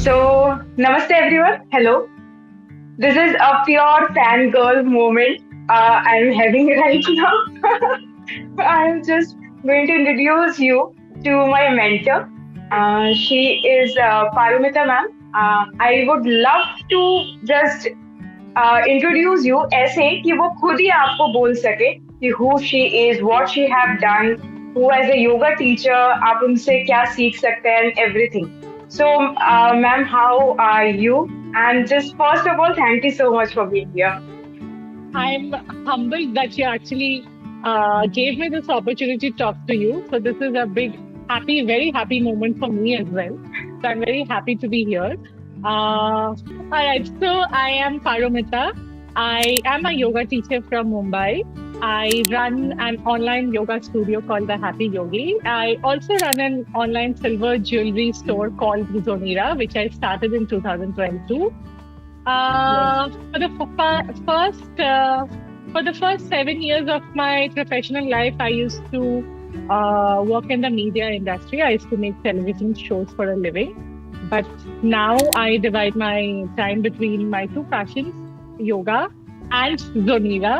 So, namaste everyone. Hello. This is a pure fangirl moment I'm having right now. I'm just going to introduce you to my mentor. She is Paromita Ma'am. I would love to just introduce you ऐसे कि वो खुद ही आपको बोल सके कि who she is what she have done who as a yoga teacher आप उनसे क्या सीख सकते हैं and everything so ma'am how are you and just first of all thank you so much for being here I'm humbled that you actually gave me this opportunity to talk to you. So this is a big, happy, very happy moment for me as well. So I'm very happy to be here. All right, so I am Paromita. I am a yoga teacher from Mumbai. I run an online yoga studio called The Happy Yogi. I also run an online silver jewelry store called Zonira, which I started in 2022. For the first 7 years of my professional life, I used to work in the media industry. I used to make television shows for a living. But now I divide my time between my two passions, yoga and Zonira,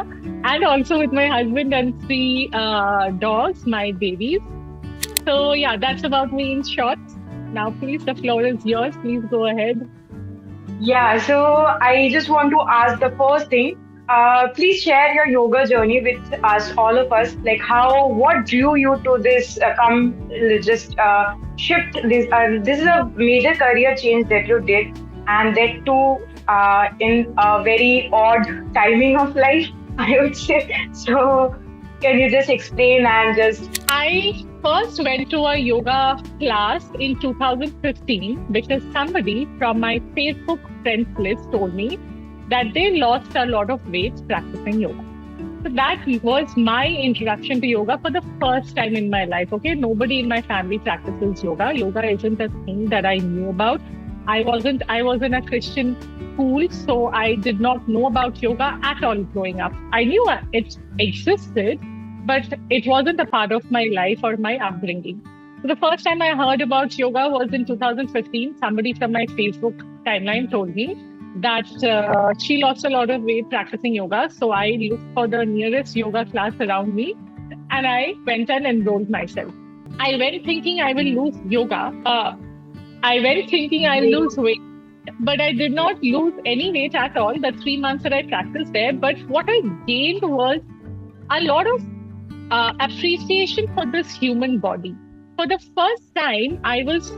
and also with my husband and three dogs, my babies. So yeah, that's about me in short. Now, please, the floor is yours. Please go ahead. Yeah, so I just want to ask the first thing. Please share your yoga journey with us, all of us. Like what drew you to this? Shift this. This is a major career change that you did, and that too in a very odd timing of life, I would say. So, can you just explain and just? I first went to a yoga class in 2015 because somebody from my Facebook friends list told me that they lost a lot of weight practicing yoga. So that was my introduction to yoga for the first time in my life. Okay, nobody in my family practices yoga. Yoga isn't a thing that I knew about. I was in a Christian school, so I did not know about yoga at all growing up. I knew it existed, but it wasn't a part of my life or my upbringing. So the first time I heard about yoga was in 2015. Somebody from my Facebook timeline told me that she lost a lot of weight practicing yoga. So I looked for the nearest yoga class around me and I went and enrolled myself. I went thinking I will lose weight, but I did not lose any weight at all the 3 months that I practiced there. But what I gained was a lot of appreciation for this human body. For the first time, I was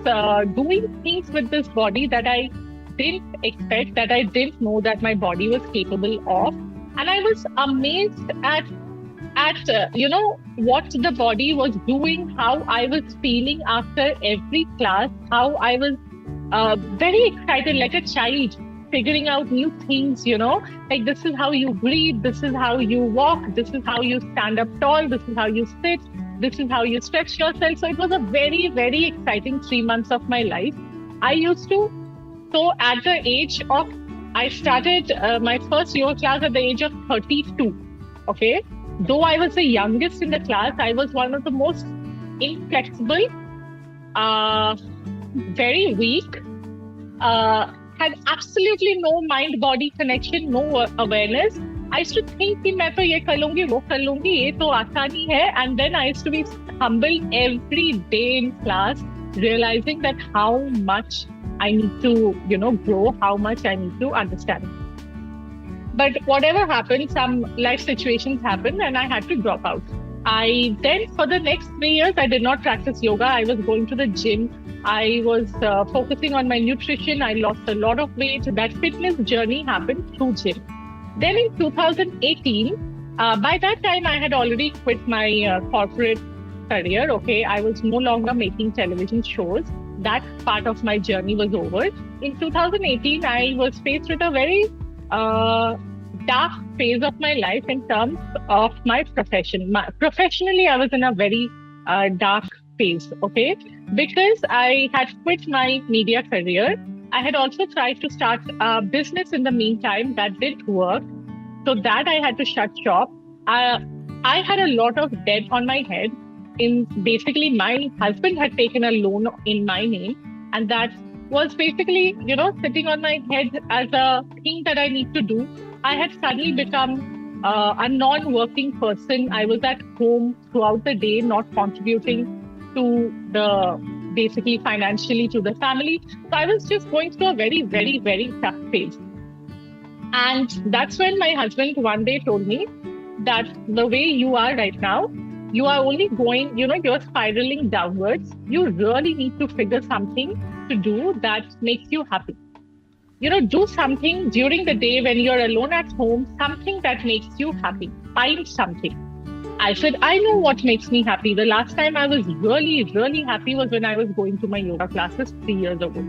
doing things with this body that I didn't expect, that I didn't know that my body was capable of. And I was amazed at what the body was doing, how I was feeling after every class, how I was very excited like a child, figuring out new things, like this is how you breathe, this is how you walk, this is how you stand up tall, this is how you sit, this is how you stretch yourself. So it was a very, very exciting 3 months of my life. So at the age of, I started my first yoga class at the age of 32, okay? Though I was the youngest in the class, I was one of the most inflexible, very weak, had absolutely no mind-body connection, no awareness. I used to think कि मैं तो ये कर लूँगी, वो कर लूँगी, ये तो आसानी है. And then I used to be humbled every day in class, realizing that how much I need to, grow, how much I need to understand. But whatever happened, some life situations happened and I had to drop out. For the next 3 years, I did not practice yoga. I was going to the gym. I was focusing on my nutrition. I lost a lot of weight. That fitness journey happened through gym. Then in 2018, by that time, I had already quit my corporate career. Okay, I was no longer making television shows. That part of my journey was over. In 2018, I was faced with a very dark phase of my life in terms of my profession. Professionally, I was in a very dark phase, okay? Because I had quit my media career. I had also tried to start a business in the meantime. That didn't work. So that I had to shut shop. I had a lot of debt on my head. Basically, my husband had taken a loan in my name, and that was basically, sitting on my head as a thing that I need to do. I had suddenly become a non-working person. I was at home throughout the day, not contributing to the basically financially to the family. So I was just going through a very, very, very tough phase. And that's when my husband one day told me that the way you are right now, you are only going, you're spiraling downwards. You really need to figure something to do that makes you happy. Do something during the day when you're alone at home, something that makes you happy. Find something. I said, I know what makes me happy. The last time I was really, really happy was when I was going to my yoga classes 3 years ago.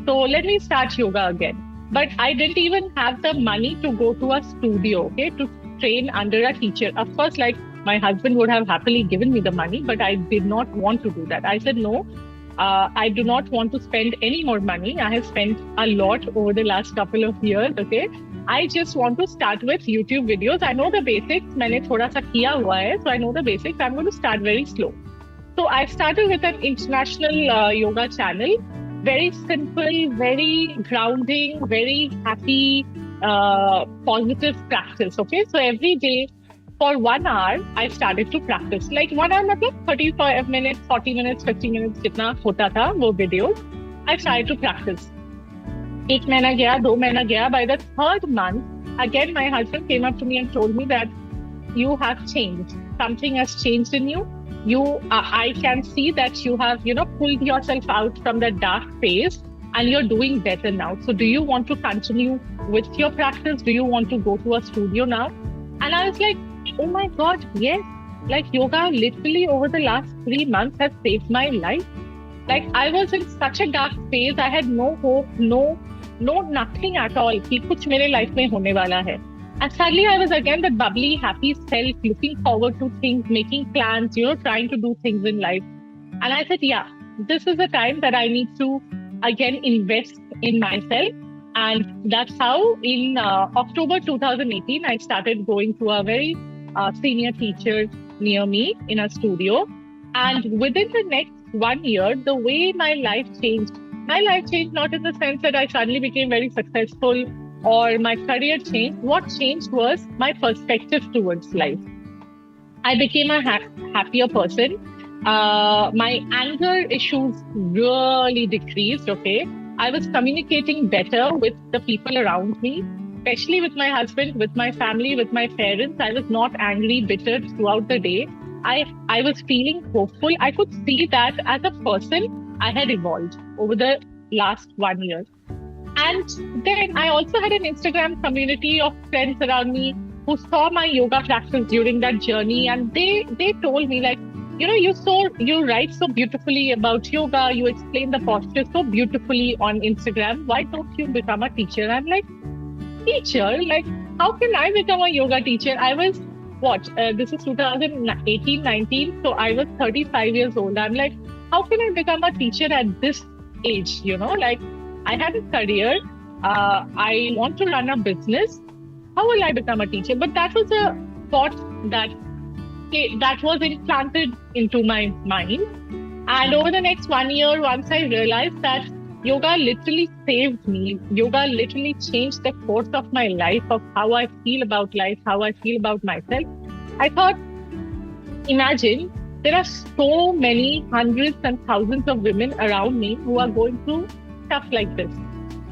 So let me start yoga again. But I didn't even have the money to go to a studio, okay, to train under a teacher. Of course, like my husband would have happily given me the money, but I did not want to do that. I said, no, I do not want to spend any more money. I have spent a lot over the last couple of years, okay. I just want to start with YouTube videos. I know the basics. मैंने थोड़ा सा किया हुआ है, so I know the basics. I'm going to start very slow. So I started with an international yoga channel. Very simple, very grounding, very happy, positive practice. Okay, so every day for 1 hour, I started to practice. Like 1 hour, मतलब 35 minutes, 40 minutes, 50 minutes, जितना होता था वो videos. I started to practice. 1 महीना गया, 2 महीना गया. By the 3rd month, again my husband came up to me and told me that you have changed. Something has changed in you. I can see that you have, pulled yourself out from the dark phase and you're doing better now. So do you want to continue with your practice? Do you want to go to a studio now? And I was like, oh my God, yes. Like yoga literally over the last 3 months has saved my life. Like I was in such a dark phase. I had no hope, no nothing at all. कि कुछ मेरे life में होने वाला है. And suddenly I was again that bubbly, happy self, looking forward to things, making plans, trying to do things in life. And I said, yeah, this is the time that I need to again invest in myself. And that's how in October 2018, I started going to a very senior teacher near me in a studio. And within the next 1 year, the way my life changed not in the sense that I suddenly became very successful or my career changed. What changed was my perspective towards life. I became a happier person. My anger issues really decreased, okay? I was communicating better with the people around me, especially with my husband, with my family, with my parents. I was not angry, bitter throughout the day. I was feeling hopeful. I could see that as a person, I had evolved over the last 1 year. And then I also had an Instagram community of friends around me who saw my yoga practice during that journey. And they told me like, you write so beautifully about yoga. You explain the posture so beautifully on Instagram. Why don't you become a teacher? I'm like, teacher? Like, how can I become a yoga teacher? I was, this is 2018-19. So I was 35 years old. I'm like, how can I become a teacher at this age? Like, I had a career. I want to run a business. How will I become a teacher? But that was a thought that was implanted into my mind. And over the next 1 year, once I realized that yoga literally saved me, yoga literally changed the course of my life, of how I feel about life, how I feel about myself. I thought, imagine there are so many hundreds and thousands of women around me who are going through stuff like this.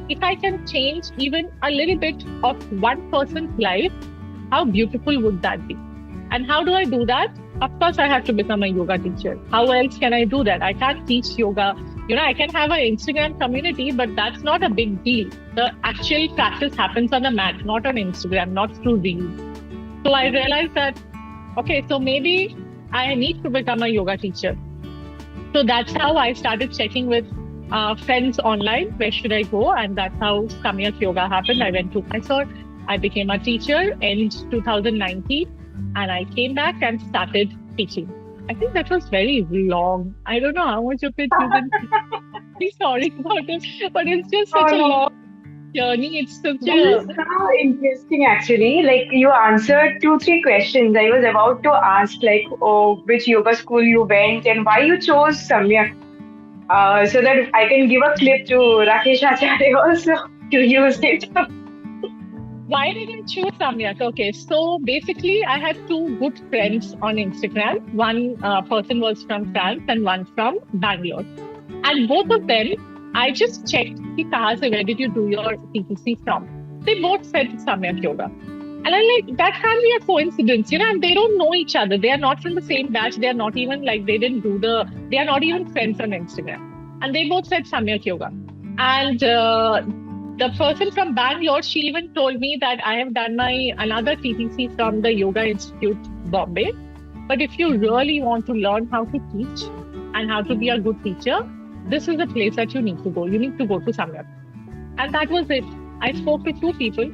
If I can change even a little bit of one person's life, how beautiful would that be? And how do I do that? Of course, I have to become a yoga teacher. How else can I do that? I can't teach yoga. I can have an Instagram community, but that's not a big deal. The actual practice happens on the mat, not on Instagram, not through Reels. So I realized that, okay, so maybe I need to become a yoga teacher. So that's how I started checking with friends online, where should I go? And that's how Samyak Yoga happened. I went to Mysore. I became a teacher in 2019 and I came back and started teaching. I think that was very long. I don't know how much of it you can be sorry about it, but it's just such a long journey. It's such It's so interesting actually. Like you answered 2-3 questions. I was about to ask like, which yoga school you went and why you chose Samyak. so that I can give a clip to Rakesh Acharya also to use it. Why did I choose Samyak? Okay, so basically, I had two good friends on Instagram. One person was from France and one from Bangalore. And both of them, I just checked, where did you do your TTC from? They both said Samyak Yoga. And I'm like, that can't be a coincidence, and they don't know each other. They are not from the same batch. They are not even they are not even friends on Instagram. And they both said Samyak Yoga. And the person from Bangalore, she even told me that I have done my another TTC from the Yoga Institute, Bombay. But if you really want to learn how to teach and how to be a good teacher, this is the place that you need to go. You need to go to Samyak. And that was it. I spoke to two people.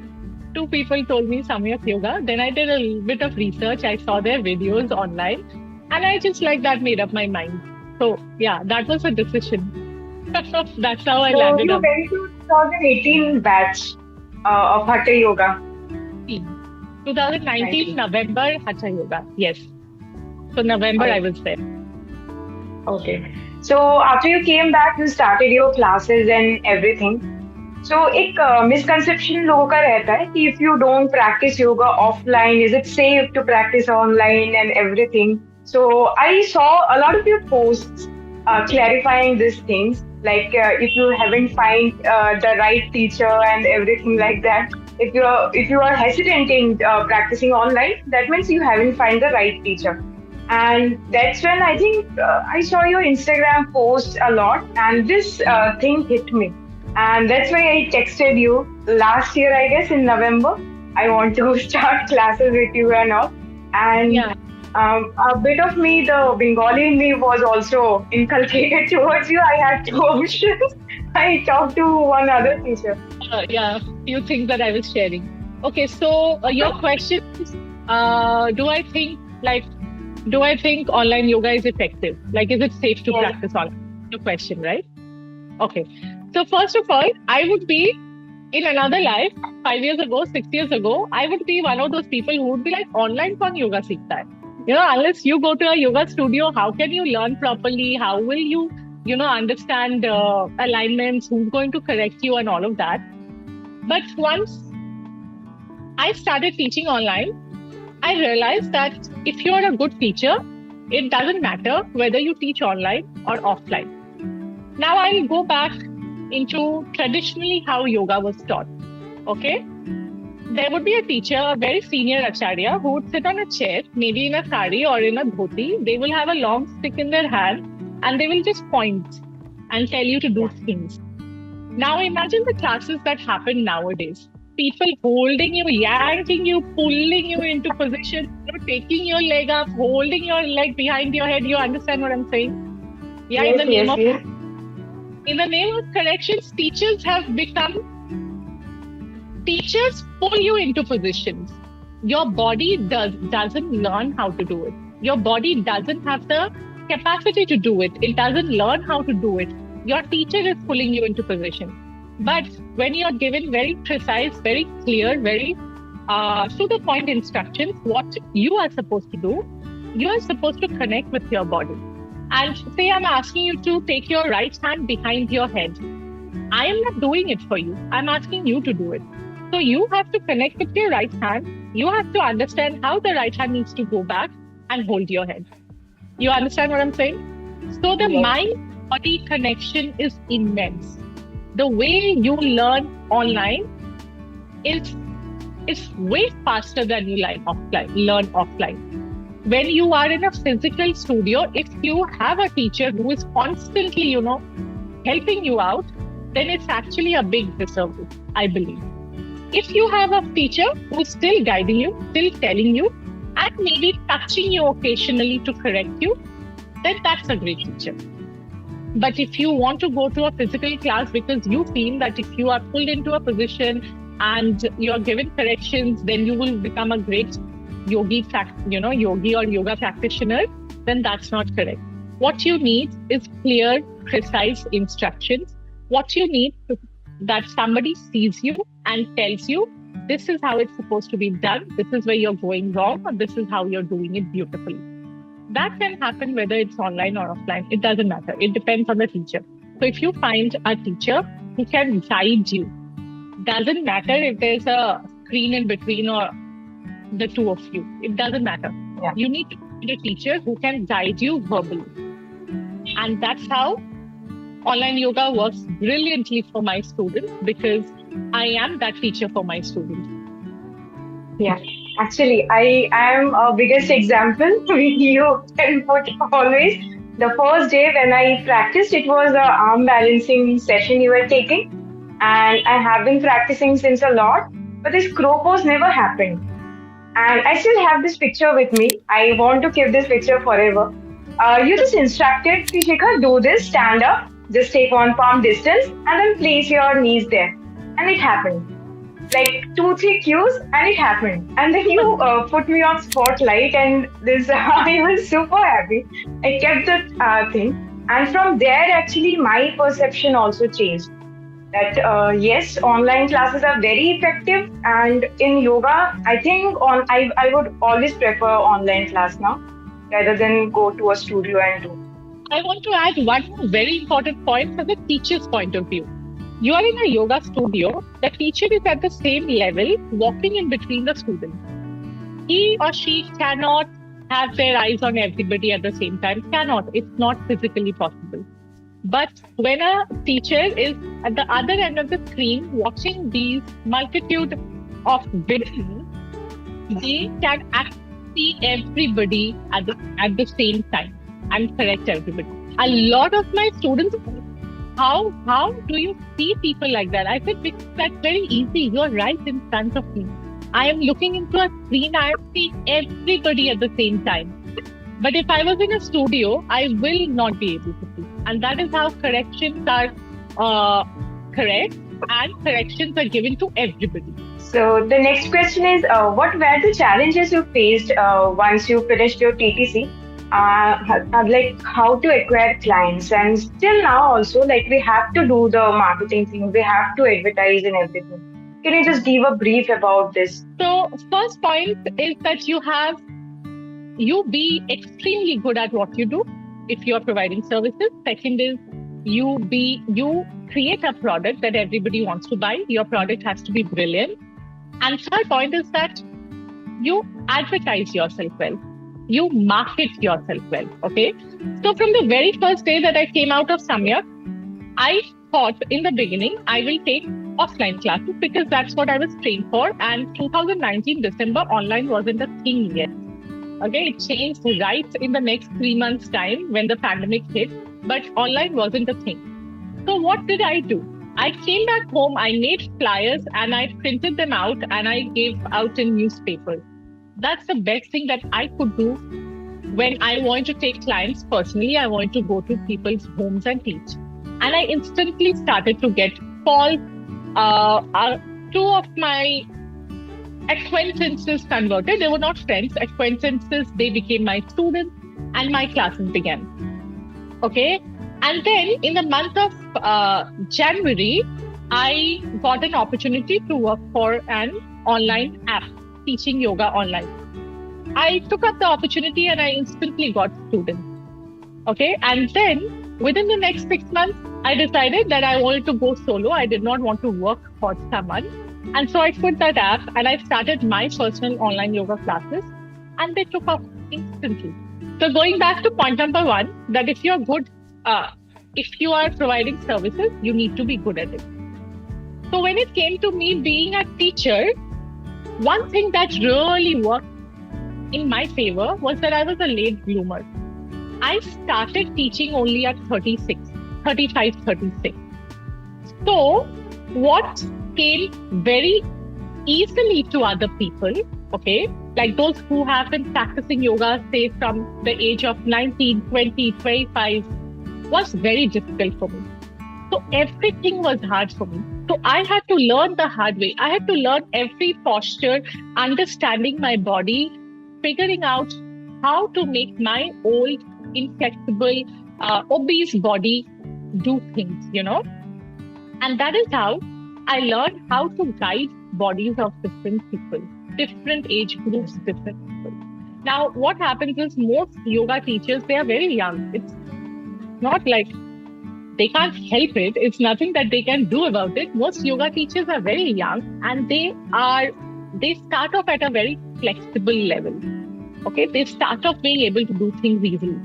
Two people told me Samyak Yoga. Then I did a little bit of research. I saw their videos online. And I just like that made up my mind. So yeah, that was a decision. That's how I landed you up. went to 2018 batch of Hatha Yoga. 2019 November Hatha Yoga. Yes. So November I was there. Okay. So after you came back, you started your classes and everything. So एक misconception लोगों का रहता है कि if you don't practice yoga offline, is it safe to practice online and everything? So I saw a lot of your posts clarifying these things, like if you haven't find the right teacher and everything like that. If you are hesitant in practicing online, that means you haven't find the right teacher. And that's when I think I saw your Instagram post a lot, and this thing hit me. And that's why I texted you last year, I guess, in November. I want to start classes with you and all. And a bit of me, the Bengali in me was also inculcated towards you. I had two options. I talked to one other teacher. Few things that I was sharing. Okay, so your question is, do I think online yoga is effective? Like, is it safe to practice online? Your question, right? Okay. So first of all, I would be in another life, 5 years ago, 6 years ago, I would be one of those people who would be like, online kaun yoga seekhta hai? Unless you go to a yoga studio, how can you learn properly? How will you, understand alignments? Who's going to correct you and all of that? But once I started teaching online, I realized that if you're a good teacher, it doesn't matter whether you teach online or offline. Now I'll go back into traditionally how yoga was taught. Okay? There would be a teacher, a very senior acharya, who would sit on a chair, maybe in a sari or in a dhoti. They will have a long stick in their hand and they will just point and tell you to do things. Now imagine the classes that happen nowadays. People holding you, yanking you, pulling you into position, taking your leg up, holding your leg behind your head. You understand what I'm saying? Yeah, yes, in the name of corrections, teachers pull you into positions. Your body doesn't learn how to do it. Your body doesn't have the capacity to do it. It doesn't learn how to do it. Your teacher is pulling you into position. But when you're given very precise, very clear, very to the point instructions, what you are supposed to do, you are supposed to connect with your body. And say I'm asking you to take your right hand behind your head. I am not doing it for you. I'm asking you to do it. So you have to connect with your right hand. You have to understand how the right hand needs to go back and hold your head. You understand what I'm saying? So the mind-body connection is immense. The way you learn online is way faster than you learn offline. When you are in a physical studio, if you have a teacher who is constantly, helping you out, then it's actually a big disservice, I believe. If you have a teacher who's still guiding you, still telling you, and maybe touching you occasionally to correct you, then that's a great teacher. But if you want to go to a physical class because you feel that if you are pulled into a position and you are given corrections, then you will become a great yogi or yoga practitioner, then that's not correct. What you need is clear, precise instructions. What you need is that somebody sees you and tells you, this is how it's supposed to be done, this is where you're going wrong, or this is how you're doing it beautifully. That can happen whether it's online or offline. It doesn't matter. It depends on the teacher. So if you find a teacher who can guide you, doesn't matter if there's a screen in between or the two of you. It doesn't matter. Yeah. You need to find a teacher who can guide you verbally. And that's how online yoga works brilliantly for my students, because I am that teacher for my students. Yeah. Actually, I am a biggest example. You can put always. The first day when I practiced, it was a arm balancing session you were taking, and I have been practicing since a lot, but this crow pose never happened. And I still have this picture with me. I want to keep this picture forever. You just instructed Shikha, do this, stand up, just take one palm distance, and then place your knees there. And it happened. Like 2-3 cues, and it happened. And then you put me on spotlight, and this I was super happy. I kept that thing, and from there, actually, my perception also changed. That yes, online classes are very effective, and in yoga, I think I would always prefer online class now rather than go to a studio and do. I want to add one very important point from the teacher's point of view. You are in a yoga studio, the teacher is at the same level, walking in between the students. He or she cannot have their eyes on everybody at the same time. Cannot. It's not physically possible. But when a teacher is at the other end of the screen watching these multitude of videos, they can actually see everybody at the same time and correct everybody. A lot of my students, how do you see people like that? I said, because that's very easy. You're right in front of me. I am looking into a screen. I am seeing everybody at the same time. But if I was in a studio, I will not be able to see. And that is how corrections are correct, and corrections are given to everybody. So the next question is, what were the challenges you faced once you finished your TTC? Like how to acquire clients, and still now also, like we have to do the marketing thing, we have to advertise and everything. Can you just give a brief about this? So first point is that you be extremely good at what you do if you are providing services. Second is you create a product that everybody wants to buy. Your product has to be brilliant. And third point is that you advertise yourself well. You market yourself well. Okay. So from the very first day that I came out of Samyak, I thought in the beginning I will take offline classes because that's what I was trained for. And 2019 December, online wasn't a thing yet. Okay, it changed right in the next 3 months' time when the pandemic hit, but online wasn't a thing. So what did I do? I came back home, I made flyers and I printed them out and I gave out in newspapers. That's the best thing that I could do when I want to take clients personally. I want to go to people's homes and teach. And I instantly started to get calls. Two of my acquaintances converted. They were not friends, acquaintances. They became my students and my classes began. Okay. And then in the month of January, I got an opportunity to work for an online app teaching yoga online. I took up the opportunity and I instantly got students. Okay. And then within the next 6 months, I decided that I wanted to go solo. I did not want to work for someone. And so I put that app and I started my personal online yoga classes and they took off instantly. So going back to point number 1, that if you're good, if you are providing services, you need to be good at it. So when it came to me being a teacher, one thing that really worked in my favor was that I was a late bloomer. I started teaching only at 35, 36. So what came very easily to other people, okay, like those who have been practicing yoga, say from the age of 19, 20, 25, was very difficult for me. So everything was hard for me. So I had to learn the hard way. I had to learn every posture, understanding my body, figuring out how to make my old, inflexible, obese body do things, And that is how I learned how to guide bodies of different people, different age groups, different people. Now, what happens is most yoga teachers, they are very young. It's not like they can't help it. It's nothing that they can do about it. Most yoga teachers are very young and they start off at a very flexible level. Okay, they start off being able to do things easily.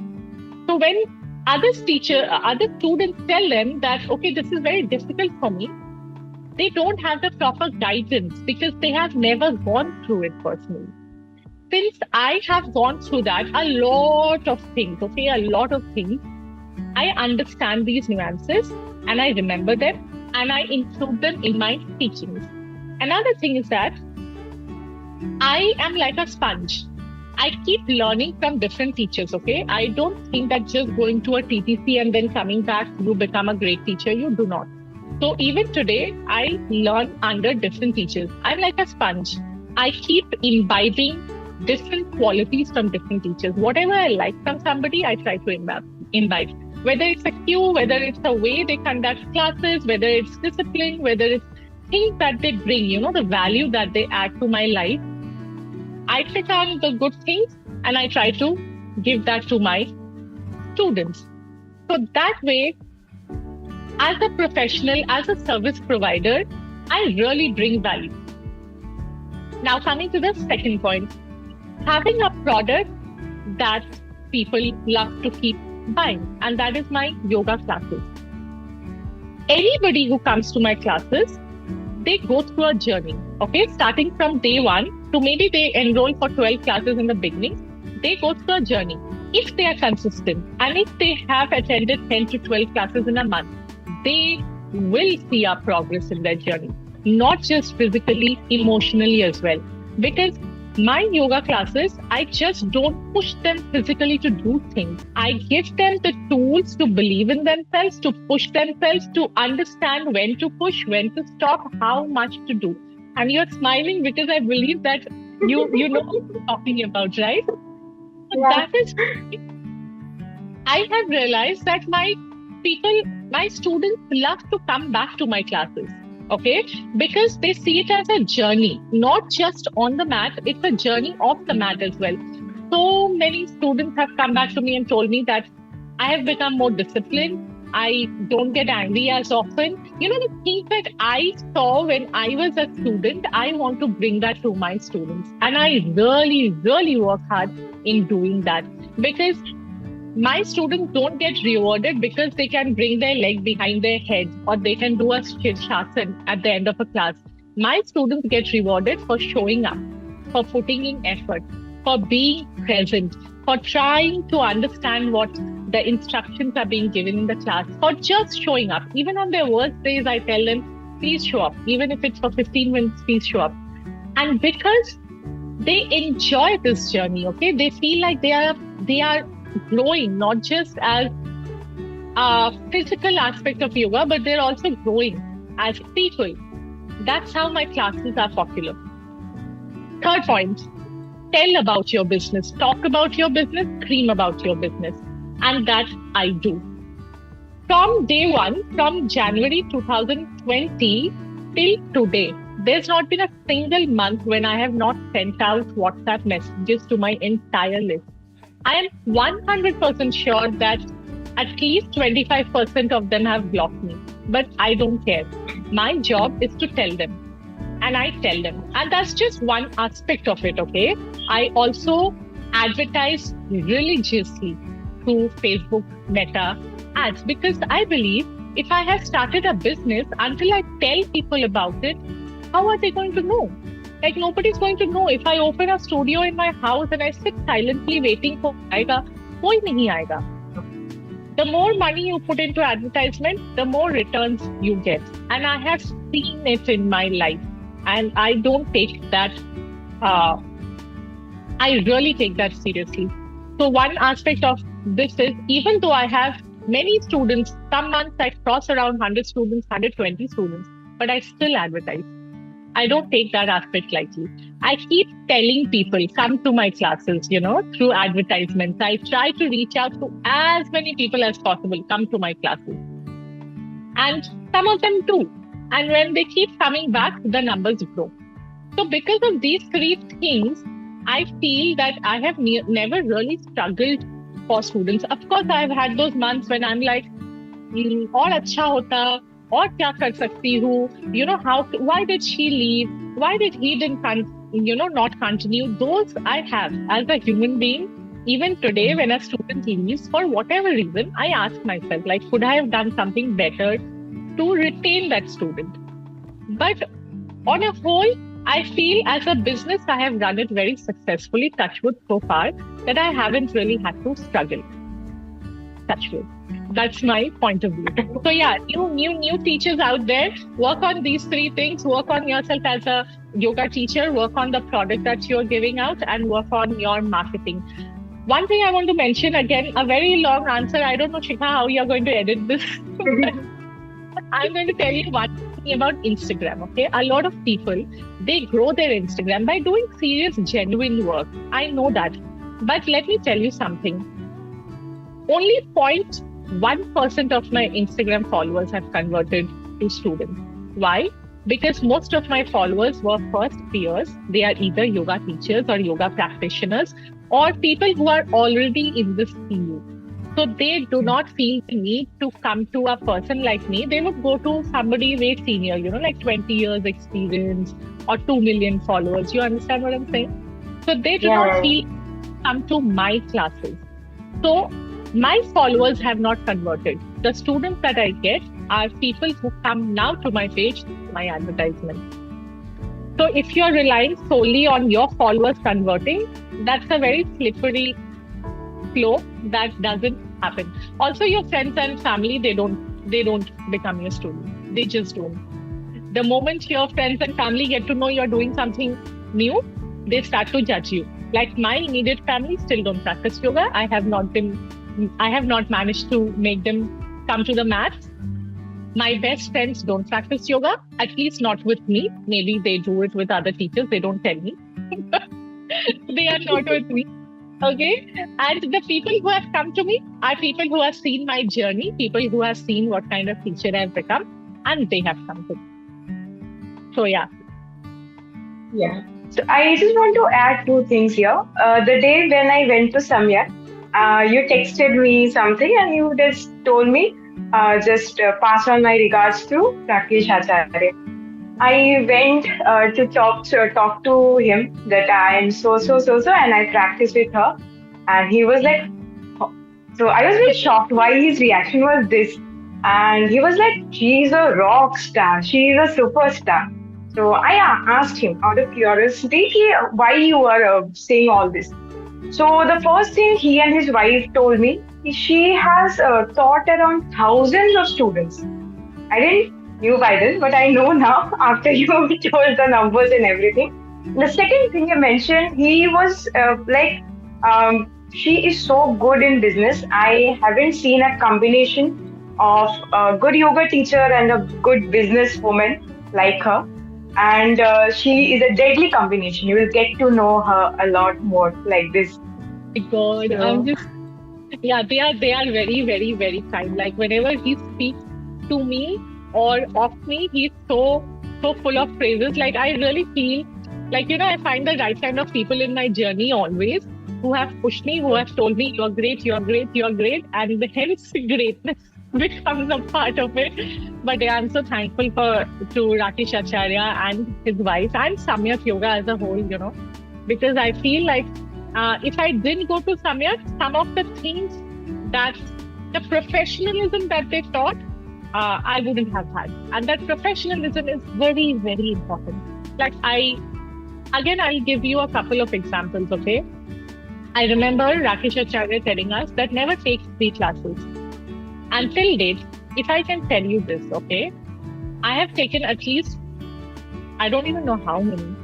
So when other students tell them that, okay, this is very difficult for me, they don't have the proper guidance because they have never gone through it personally. Since I have gone through that, a lot of things, I understand these nuances and I remember them and I include them in my teachings. Another thing is that I am like a sponge. I keep learning from different teachers, okay? I don't think that just going to a TTC and then coming back, you become a great teacher. You do not. So even today, I learn under different teachers. I'm like a sponge. I keep imbibing different qualities from different teachers. Whatever I like from somebody, I try to imbibe. Whether it's a cue, whether it's the way they conduct classes, whether it's discipline, whether it's things that they bring, the value that they add to my life. I pick on the good things and I try to give that to my students. So that way, as a professional, as a service provider, I really bring value. Now, coming to the second point, having a product that people love to keep buying, and that is my yoga classes. Anybody who comes to my classes, they go through a journey, okay? Starting from day one to maybe they enroll for 12 classes in the beginning, they go through a journey. If they are consistent and if they have attended 10 to 12 classes in a month, they will see our progress in their journey, not just physically, emotionally as well. Because my yoga classes, I just don't push them physically to do things. I give them the tools to believe in themselves, to push themselves, to understand when to push, when to stop, how much to do. And you're smiling because I believe that you know what I'm talking about, right? So Yeah. that is, I have realized that my students love to come back to my classes. Okay, because they see it as a journey, not just on the mat, it's a journey off the mat as well. So many students have come back to me and told me that I have become more disciplined. I don't get angry as often. The things that I saw when I was a student, I want to bring that to my students. And I really, really work hard in doing that because my students don't get rewarded because they can bring their leg behind their head or they can do a Shirshasana at the end of a class. My students get rewarded for showing up, for putting in effort, for being present, for trying to understand what the instructions are being given in the class, for just showing up. Even on their worst days, I tell them, please show up. Even if it's for 15 minutes, please show up. And because they enjoy this journey, okay, they feel like they are growing, not just as a physical aspect of yoga, but they're also growing as people. That's how my classes are popular. Third point, tell about your business, talk about your business, cream about your business. And that I do. From day one, from January 2020 till today, there's not been a single month when I have not sent out WhatsApp messages to my entire list. I am 100% sure that at least 25% of them have blocked me, but I don't care. My job is to tell them, and I tell them. And that's just one aspect of it, okay? I also advertise religiously through Facebook Meta ads because I believe if I have started a business, until I tell people about it, how are they going to know? Like nobody's going to know. If I open a studio in my house and I sit silently waiting for aayega, koi nahi aayega. The more money you put into advertisement, the more returns you get. And I have seen it in my life. And I don't take that, I really take that seriously. So one aspect of this is, even though I have many students, some months I cross around 100 students, 120 students, but I still advertise. I don't take that aspect lightly. I keep telling people, come to my classes, through advertisements. I try to reach out to as many people as possible, come to my classes. And some of them do. And when they keep coming back, the numbers grow. So because of these three things, I feel that I have never really struggled for students. Of course, I've had those months when I'm like, और अच्छा होता, और क्या कर सकती हूँ, why did she leave, why did he didn't not continue. Those I have as a human being. Even today, when a student leaves for whatever reason, I ask myself, like, could I have done something better to retain that student? But on a whole, I feel as a business, I have run it very successfully, touch wood, so far, that I haven't really had to struggle. Touch wood. That's my point of view. So yeah, new teachers out there, work on these three things. Work on yourself as a yoga teacher, work on the product that you're giving out, and work on your marketing. One thing I want to mention, again, a very long answer. I don't know, Shikha, how you're going to edit this. I'm going to tell you one thing about Instagram, okay? A lot of people, they grow their Instagram by doing serious, genuine work. I know that. But let me tell you something. Only 0.1% of my Instagram followers have converted to students. Why? Because most of my followers were first peers. They are either yoga teachers or yoga practitioners or people who are already in this field. So they do not feel the need to come to a person like me. They would go to somebody way senior, like 20 years experience or 2 million followers. You understand what I'm saying? So they do not feel come to my classes. So my followers have not converted. The students that I get are people who come now to my page, my advertisement. So if you're relying solely on your followers converting, that's a very slippery slope that doesn't happen. Also, your friends and family, they don't become your student. They just don't. The moment your friends and family get to know you're doing something new, they start to judge you. Like my immediate family still don't practice yoga. I have not managed to make them come to the mats. My best friends don't practice yoga, at least not with me. Maybe they do it with other teachers. They don't tell me. They are not with me. Okay. And the people who have come to me are people who have seen my journey, people who have seen what kind of teacher I've become, and they have come to me. So, yeah. Yeah. So I just want to add two things here. The day when I went to Samyak, you texted me something and you just told me, pass on my regards to Rakesh Acharya. I went to talk to him that I am so, and I practiced with her. And he was like, oh. So I was very shocked why his reaction was this. And he was like, she's a rock star. She's a superstar. So I asked him out of curiosity why you are saying all this. So the first thing he and his wife told me, she has taught around thousands of students. I didn't knew by this, but I know now after you told the numbers and everything. The second thing you mentioned, he was she is so good in business. I haven't seen a combination of a good yoga teacher and a good businesswoman like her. And she is a deadly combination. You will get to know her a lot more like this. God, so, they are very, very, very kind. Like whenever he speaks to me or of me, he's so full of praises. Like I really feel like, I find the right kind of people in my journey always who have pushed me, who have told me, you're great, you're great, you're great. And hence greatness becomes a part of it. But yeah, I'm so thankful to Rakesh Acharya and his wife and Samyak Yoga as a whole, because I feel like if I didn't go to Samyak, some of the things that the professionalism that they taught, I wouldn't have had. And that professionalism is very, very important. Like I'll give you a couple of examples, okay? I remember Rakesh Acharya telling us that never take free classes. Until date, if I can tell you this, okay, I have taken at least, I don't even know how many,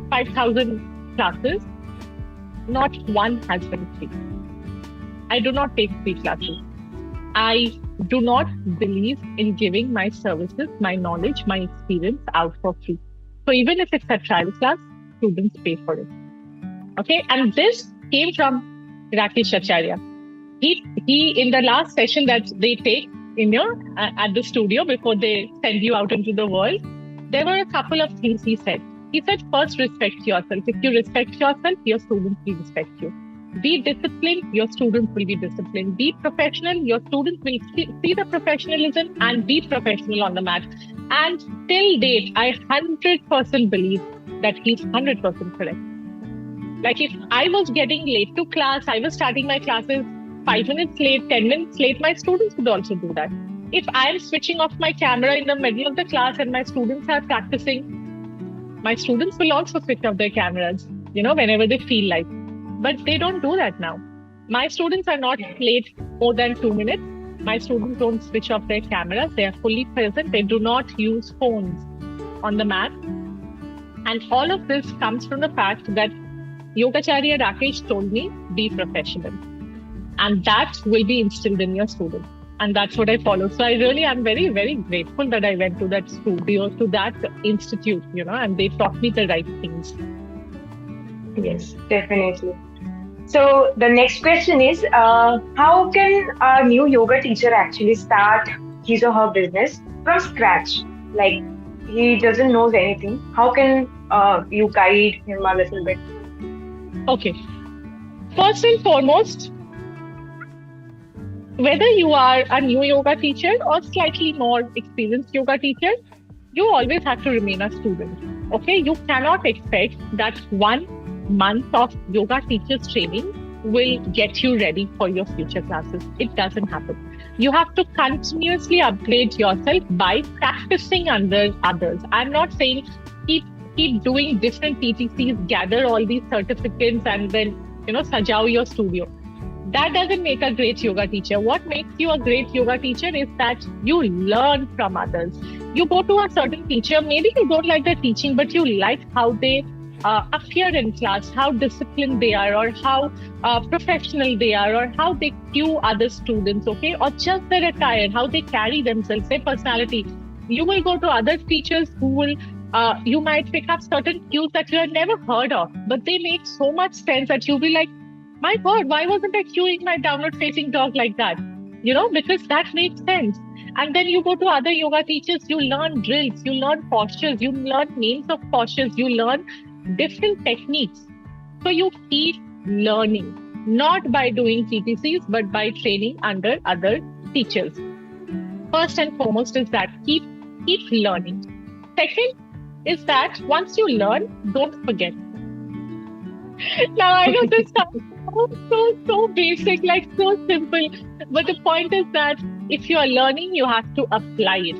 5,000 classes. Not one has been free. I do not take free classes. I do not believe in giving my services, my knowledge, my experience out for free. So even if it's a trial class, students pay for it. Okay, and this came from Rakesh Acharya. He in the last session that they take at the studio before they send you out into the world, there were a couple of things he said. He said, first respect yourself. If you respect yourself, your students will respect you. Be disciplined, your students will be disciplined. Be professional, your students will see the professionalism and be professional on the mat. And till date, I 100% believe that he's 100% correct. Like if I was getting late to class, I was starting my classes 5 minutes late, 10 minutes late, my students would also do that. If I am switching off my camera in the middle of the class and my students are practicing, my students will also switch off their cameras, whenever they feel like. But they don't do that now. My students are not late more than 2 minutes. My students don't switch off their cameras. They are fully present. They do not use phones on the mat. And all of this comes from the fact that Yogacharya Rakesh told me, be professional. And that will be instilled in your students. And that's what I follow. So I really am very, very grateful that I went to that studio, to that institute, and they taught me the right things. Yes, definitely. So the next question is, how can a new yoga teacher actually start his or her business from scratch? Like he doesn't know anything. How can you guide him a little bit? Okay. First and foremost, whether you are a new yoga teacher or slightly more experienced yoga teacher, you always have to remain a student. Okay, you cannot expect that 1 month of yoga teachers training will get you ready for your future classes. It doesn't happen. You have to continuously upgrade yourself by practicing under others. I'm not saying keep doing different TTCs, gather all these certificates and then, sajao your studio. That doesn't make a great yoga teacher. What makes you a great yoga teacher is that you learn from others. You go to a certain teacher, maybe you don't like the teaching, but you like how they appear in class, how disciplined they are, or how professional they are, or how they cue other students, okay? Or just their attire, how they carry themselves, their personality. You will go to other teachers who will, you might pick up certain cues that you had never heard of, but they make so much sense that you'll be like, my God, why wasn't I cueing my downward facing dog like that? Because that makes sense. And then you go to other yoga teachers, you learn drills, you learn postures, you learn names of postures, you learn different techniques. So you keep learning, not by doing TTCs, but by training under other teachers. First and foremost is that keep learning. Second is that once you learn, don't forget. Now I know this sounds so basic, like so simple. But the point is that if you are learning, you have to apply it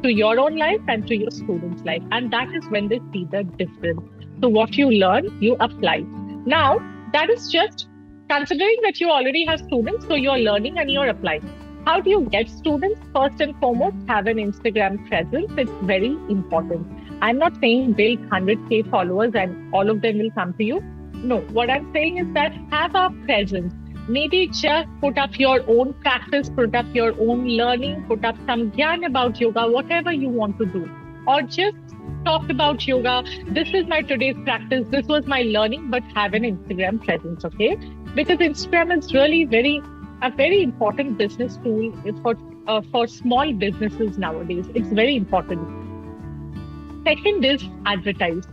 to your own life and to your students' life. And that is when they see the difference. So what you learn, you apply. Now, that is just considering that you already have students, so you're learning and you're applying. How do you get students? First and foremost, have an Instagram presence. It's very important. I'm not saying build 100K followers and all of them will come to you. No, what I'm saying is that have a presence. Maybe just put up your own practice, put up your own learning, put up some gyan about yoga, whatever you want to do. Or just talk about yoga. This is my today's practice. This was my learning, but have an Instagram presence, okay? Because Instagram is really a very important business tool for small businesses nowadays. It's very important. Second is advertise.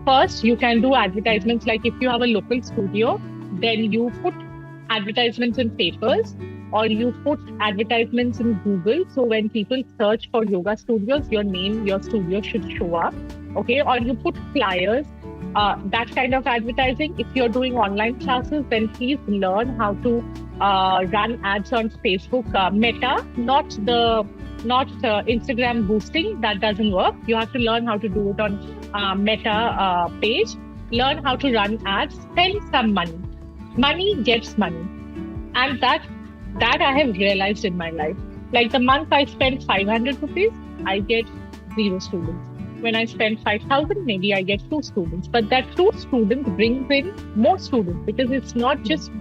First, you can do advertisements like if you have a local studio, then you put advertisements in papers or you put advertisements in Google. So when people search for yoga studios, your name, your studio should show up. Okay. Or you put flyers, that kind of advertising. If you're doing online classes, then please learn how to run ads on Facebook, Meta, not Instagram boosting. That doesn't work. You have to learn how to do it on Meta page. Learn how to run ads, spend some money. Money gets money. And that I have realized in my life. Like the month I spend 500 rupees, I get 0 students. When I spend 5,000, maybe I get 2 students. But that 2 students brings in more students because it's not just,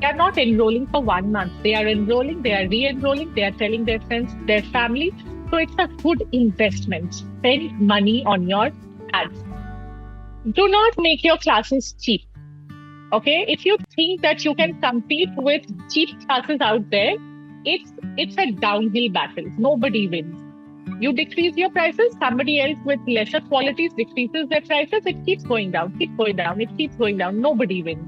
they are not enrolling for 1 month. They are enrolling, they are re-enrolling, they are telling their friends, their family. So it's a good investment. Spend money on your ads. Do not make your classes cheap. Okay, if you think that you can compete with cheap classes out there, it's a downhill battle. Nobody wins. You decrease your prices, somebody else with lesser qualities decreases their prices, it keeps going down, it keeps going down, nobody wins.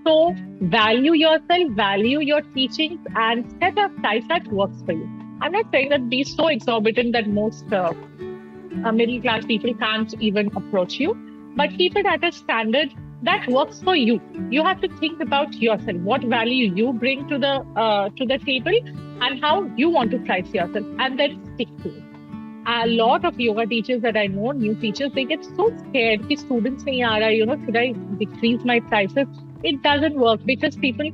So value yourself, value your teachings, and set a price that works for you. I'm not saying that be so exorbitant that most middle class people can't even approach you, but keep it at a standard that works for you. You have to think about yourself, what value you bring to the table, and how you want to price yourself, and then stick to it. A lot of yoga teachers that I know, new teachers, they get so scared that students nahi aa raha, should I decrease my prices? It doesn't work, because people,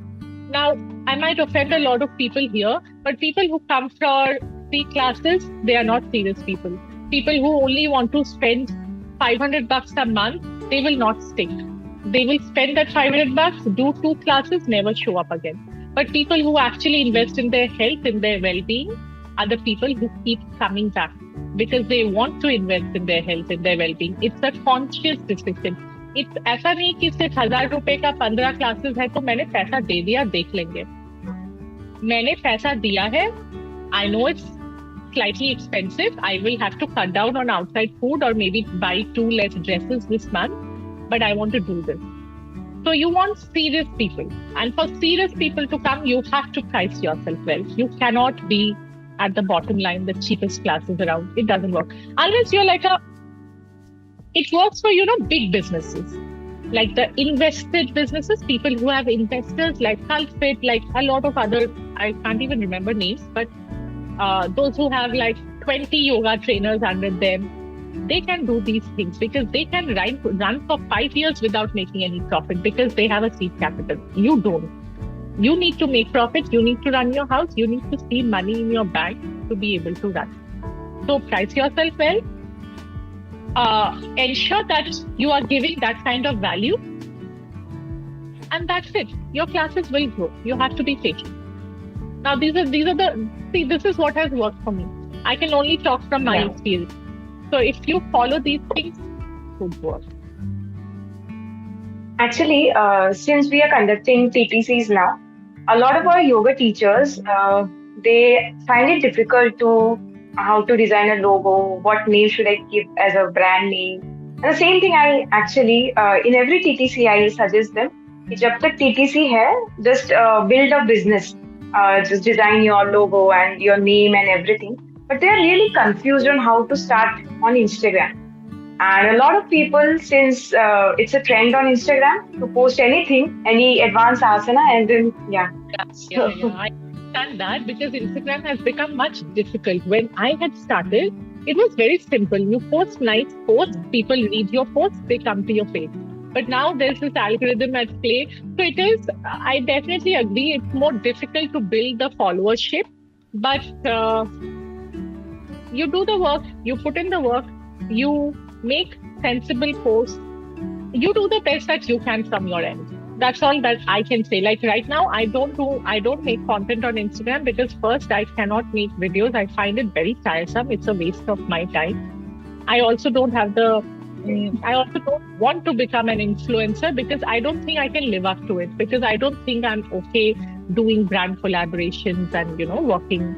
now I might offend a lot of people here, but people who come for free classes, they are not serious people. People who only want to spend $500 a month, they will not stick. They will spend that $500, do 2 classes, never show up again. But people who actually invest in their health, in their well-being, are the people who keep coming back because they want to invest in their health, in their well-being. It's a conscious decision. It's ऐसा नहीं कि सिर्फ ₹1000 का 15 classes है तो मैंने पैसा दे दिया, देख लेंगे. मैंने पैसा दिया है. I know it's slightly expensive. I will have to cut down on outside food or maybe buy 2 less dresses this month, but I want to do this. So you want serious people, and for serious people to come, you have to price yourself well. You cannot be at the bottom line, the cheapest classes around. It doesn't work unless you're like it works for, big businesses, like the invested businesses, people who have investors like Culfit, like a lot of other, I can't even remember names, but those who have like 20 yoga trainers under them, they can do these things because they can run for 5 years without making any profit because they have a seed capital. You don't. You need to make profit. You need to run your house. You need to see money in your bank to be able to run. So price yourself well. Ensure that you are giving that kind of value. And that's it. Your classes will grow. You have to be patient. Now, this is what has worked for me. I can only talk from my experience. So if you follow these things, it would work. Actually, since we are conducting TTCs now, a lot of our yoga teachers, they find it difficult to how to design a logo, what name should I give as a brand name. And the same thing I actually, in every TTC, I suggest them, कि जब तक TTC है, just build a business, just design your logo and your name and everything. But they are really confused on how to start on Instagram. And a lot of people, since it's a trend on Instagram to post anything, any advanced asana, and then Yeah, I understand that because Instagram has become much difficult. When I had started, it was very simple. You post nice posts, people read your posts, they come to your page. But now there's this algorithm at play. So it is, I definitely agree, it's more difficult to build the followership. But you do the work, you put in the work, you make sensible posts, you do the best that you can from your end. That's all that I can say. Like right now, I don't make content on Instagram because first, I cannot make videos. I find it very tiresome. It's a waste of my time. I also don't want to become an influencer because I don't think I can live up to it, because I don't think I'm okay doing brand collaborations and, working.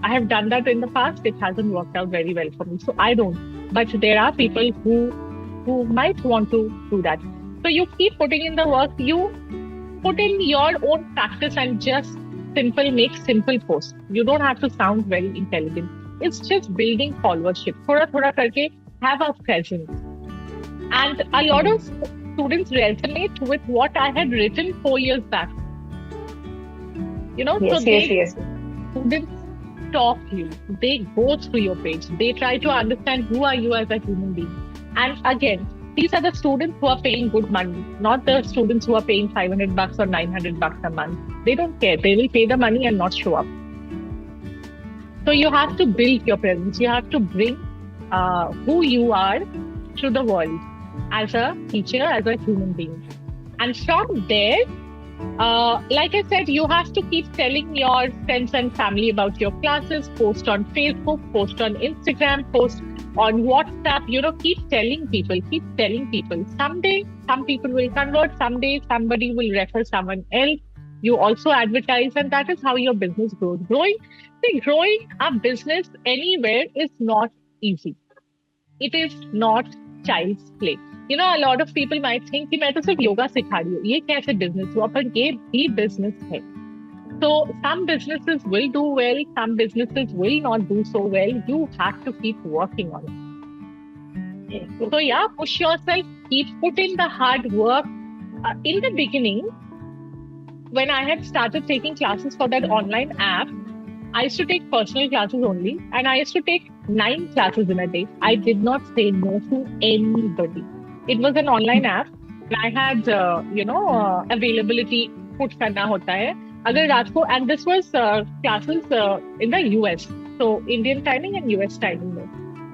I have done that in the past. It hasn't worked out very well for me. So I don't. But there are people who might want to do that. So you keep putting in the work. You put in your own practice and just make simple posts. You don't have to sound very intelligent. It's just building followership. Thoda karke have a presence. And a lot of students resonate with what I had written 4 years back. Yes. Students talk you. They go through your page. They try to understand who are you as a human being. And again, these are the students who are paying good money, not the students who are paying $500 or $900 a month. They don't care. They will pay the money and not show up. So you have to build your presence. You have to bring who you are to the world as a teacher, as a human being. And from there, like I said, you have to keep telling your friends and family about your classes, post on Facebook, post on Instagram, post on WhatsApp, keep telling people. Someday, some people will convert. Someday, somebody will refer someone else. You also advertise, and that is how your business grows. Growing a business anywhere is not easy. It is not child's play. A lot of people might think कि मैं तो सिर्फ योगा सिखा रही हूँ, ये कैसे business हुआ? पर ये भी business है. So some businesses will do well, some businesses will not do so well. You have to keep working on it. So yeah, push yourself, put in the hard work. In the beginning, when I had started taking classes for that online app, I used to take personal classes only, and I used to take 9 classes in a day. I did not say no to anybody. It was an online app, and I had, availability put करना होता है. अगर रात को, and this was classes in the US, so Indian timing and US timing.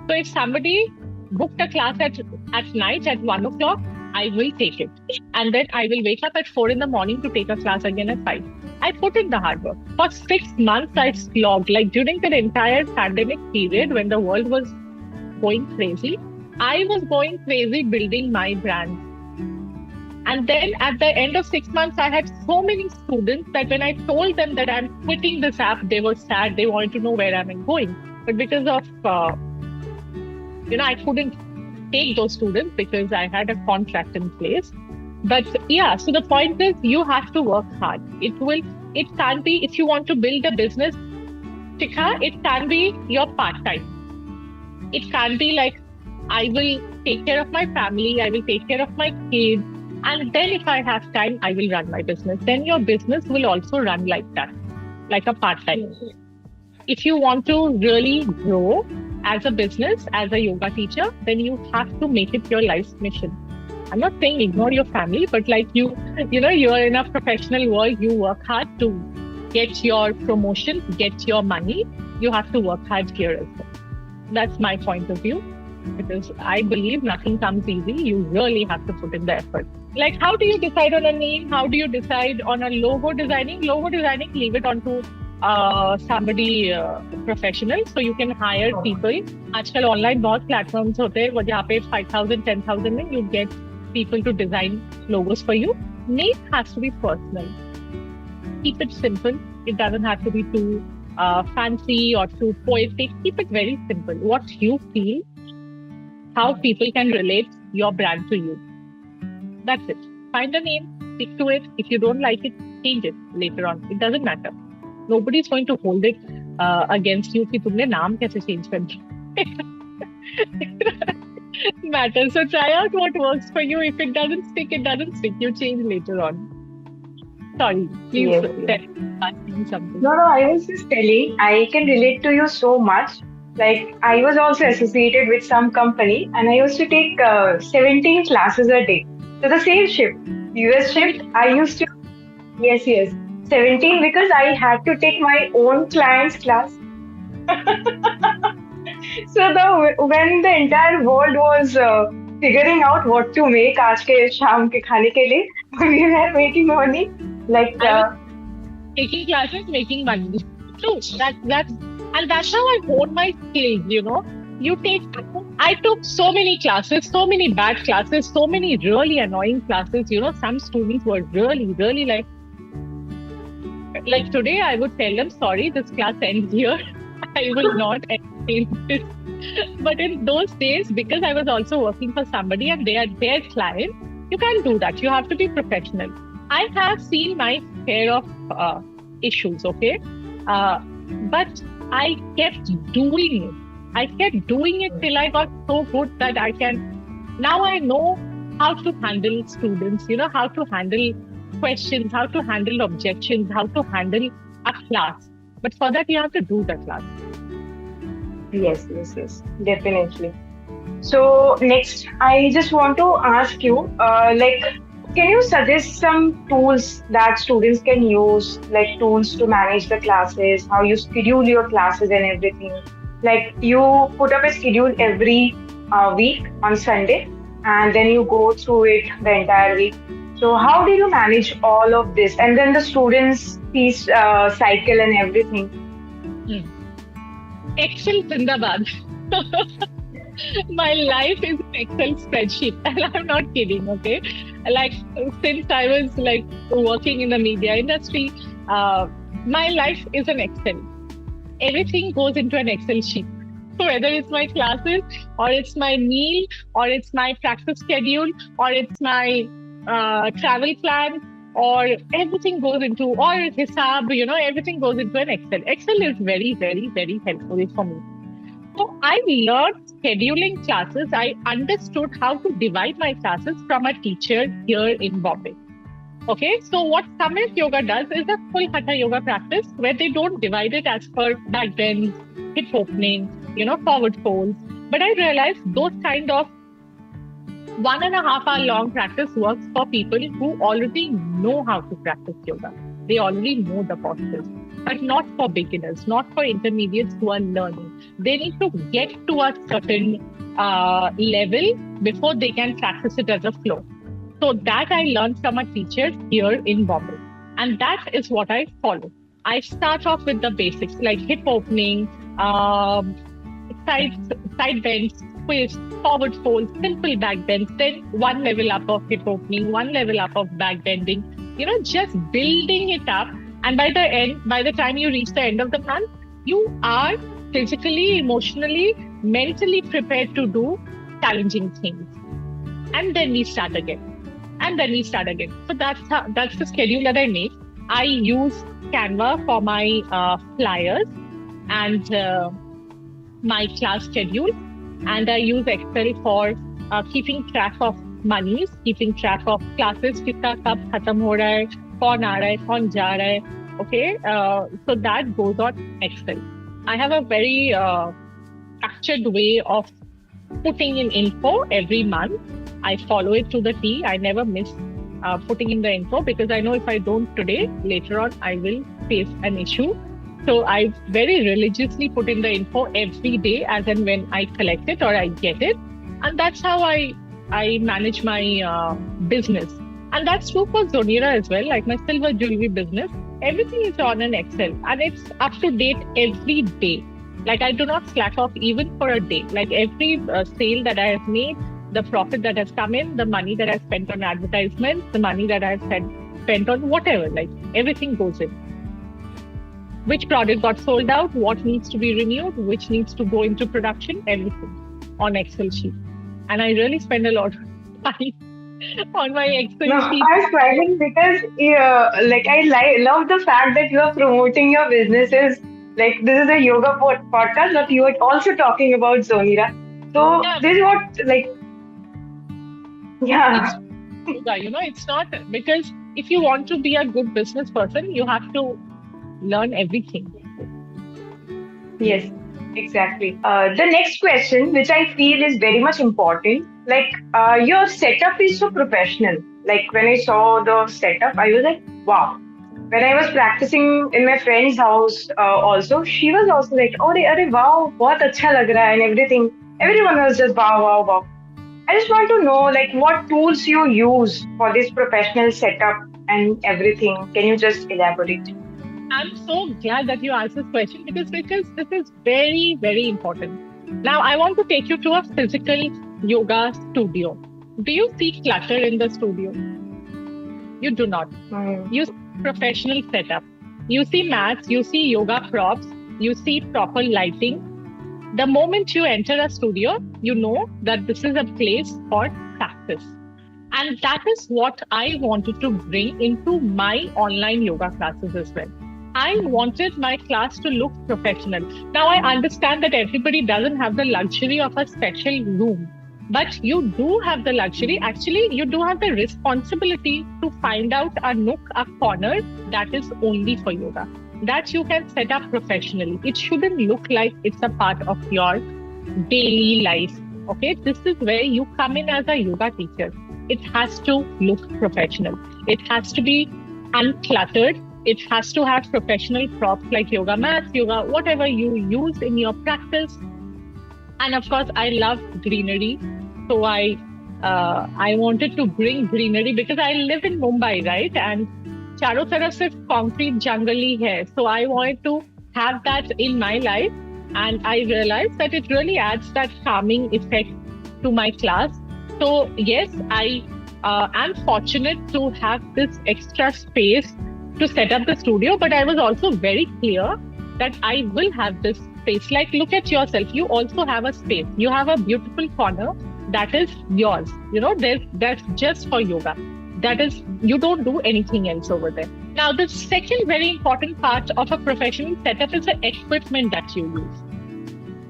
So if somebody booked a class at night at 1 o'clock, I will take it. And then I will wake up at 4 in the morning to take a class again at 5. I put in the hard work. For 6 months, I slogged. Like during the entire pandemic period when the world was going crazy, I was going crazy building my brand. And then at the end of 6 months, I had so many students that when I told them that I'm quitting this app, they were sad. They wanted to know where I'm going. But because of, I couldn't take those students because I had a contract in place. But yeah, so the point is you have to work hard. It can't be, if you want to build a business, Shikha, it can be your part-time. It can't be like, I will take care of my family, I will take care of my kids, and then if I have time, I will run my business. Then your business will also run like that, like a part-time. If you want to really grow as a business, as a yoga teacher, then you have to make it your life's mission. I'm not saying ignore your family, but like you're in a professional world, you work hard to get your promotion, get your money. You have to work hard here as well. That's my point of view, because I believe nothing comes easy. You really have to put in the effort. Like, how do you decide on a name? How do you decide on a logo designing? Logo designing, leave it onto somebody professional, so you can hire people. आजकल online बहुत platforms होते हैं जहाँ पे 5,000, 10,000 में you get people to design logos for you. Name has to be personal. Keep it simple. It doesn't have to be too fancy or too poetic. Keep it very simple. What you feel, how people can relate your brand to you. That's it. Find a name, stick to it. If you don't like it, change it later on. It doesn't matter. Nobody is going to hold it against you कि तुमने नाम कैसे change कर दिया. Matters. So try out what works for you. If it doesn't stick, it doesn't stick. You change later on. Sorry, please ask me something. No, I was just telling, I can relate to you so much. Like, I was also associated with some company and I used to take 17 classes a day. So the same shift, US shift, I used to, yes, 17 because I had to take my own client's class. So when the entire world was figuring out what to make आज के शाम के खाने के लिए, we were making money. Like taking classes, making money. True. That's how I honed my skills. I took so many classes, so many bad classes, so many really annoying classes. Some students were really, really like today I would tell them, sorry, this class ends here. I will not entertain this. But in those days, because I was also working for somebody and they are their client, you can't do that. You have to be professional. I have seen my share of issues, okay? But I kept doing it. I kept doing it till I got so good that now I know how to handle students, how to handle questions, how to handle objections, how to handle a class. But for that, you have to do the class. Yes, definitely. So next, I just want to ask you, can you suggest some tools that students can use, like tools to manage the classes, how you schedule your classes and everything? Like you put up a schedule every week on Sunday and then you go through it the entire week. So how do you manage all of this? And then the students' fees cycle and everything. Excel Zindabad. My life is an Excel spreadsheet and I'm not kidding, okay? Like since I was like working in the media industry, my life is an Excel. Everything goes into an Excel sheet. So whether it's my classes, or it's my meal, or it's my practice schedule, or it's my travel plan, or everything goes into, or hisab, everything goes into an Excel. Excel is very, very, very helpful for me. So I learned scheduling classes. I understood how to divide my classes from a teacher here in Bombay. Okay, so what Samyak Yoga does is a full Hatha Yoga practice where they don't divide it as per back bends, hip opening, forward folds. But I realized those kind of 1.5 hour long practice works for people who already know how to practice yoga. They already know the postures, but not for beginners, not for intermediates who are learning. They need to get to a certain level before they can practice it as a flow. So that I learned from a teacher here in Bombay. And that is what I follow. I start off with the basics like hip opening, side bends, twists, forward folds, simple back bends, then one level up of hip opening, one level up of back bending, just building it up. And by the time you reach the end of the month, you are physically, emotionally, mentally prepared to do challenging things. And then we start again. So that's the schedule that I make. I use Canva for my flyers and my class schedule. And I use Excel for keeping track of monies, keeping track of classes, कितना कब खत्म हो रहा है, कौन आ रहा है, कौन जा रहा है. Okay, so that goes on Excel. I have a very structured way of putting in info every month. I follow it to the T. I never miss putting in the info because I know if I don't today, later on I will face an issue. So I very religiously put in the info every day as and when I collect it or I get it. And that's how I manage my business. And that's true for Zonira as well, like my silver jewelry business. Everything is on an Excel and it's up to date every day. Like I do not slack off even for a day. Like every sale that I have made, the profit that has come in, the money that I spent on advertisements, the money that I have spent on whatever, like everything goes in. Which product got sold out, what needs to be renewed, which needs to go into production, everything on Excel sheet. And I really spend a lot of time on my Excel sheet. I'm smiling because I love the fact that you are promoting your businesses. Like this is a yoga podcast, but you are also talking about Zonira. So this is what it's not because if you want to be a good business person, you have to learn everything. Yes, exactly. The next question, which I feel is very much important, your setup is so professional. Like when I saw the setup, I was like, wow. When I was practicing in my friend's house also, she was also like, oh, wow, बहुत अच्छा लग रहा है and everything. Everyone was just wow, wow, wow. I just want to know what tools you use for this professional setup and everything. Can you just elaborate? I'm so glad that you asked this question because this is very, very important. Now, I want to take you to a physical yoga studio. Do you see clutter in the studio? You do not. You see professional setup. You see mats, you see yoga props, you see proper lighting. The moment you enter a studio, you know that this is a place for practice. And that is what I wanted to bring into my online yoga classes as well. I wanted my class to look professional. Now, I understand that everybody doesn't have the luxury of a special room, but you do have the luxury. Actually, you do have the responsibility to find out a nook, a corner that is only for yoga, that you can set up professionally. It shouldn't look like it's a part of your daily life. Okay, this is where you come in as a yoga teacher. It has to look professional. It has to be uncluttered. It has to have professional props like yoga mats, yoga, whatever you use in your practice. And of course, I love greenery. So I wanted to bring greenery because I live in Mumbai, right? And चारों तरफ सिर्फ concrete jungle ही है. So I wanted to have that in my life. And I realized that it really adds that calming effect to my class. So yes, I I'm fortunate to have this extra space to set up the studio, but I was also very clear that I will have this space. Like, look at yourself. You also have a space. You have a beautiful corner that is yours. That's just for yoga. That is, you don't do anything else over there. Now, the second very important part of a professional setup is the equipment that you use.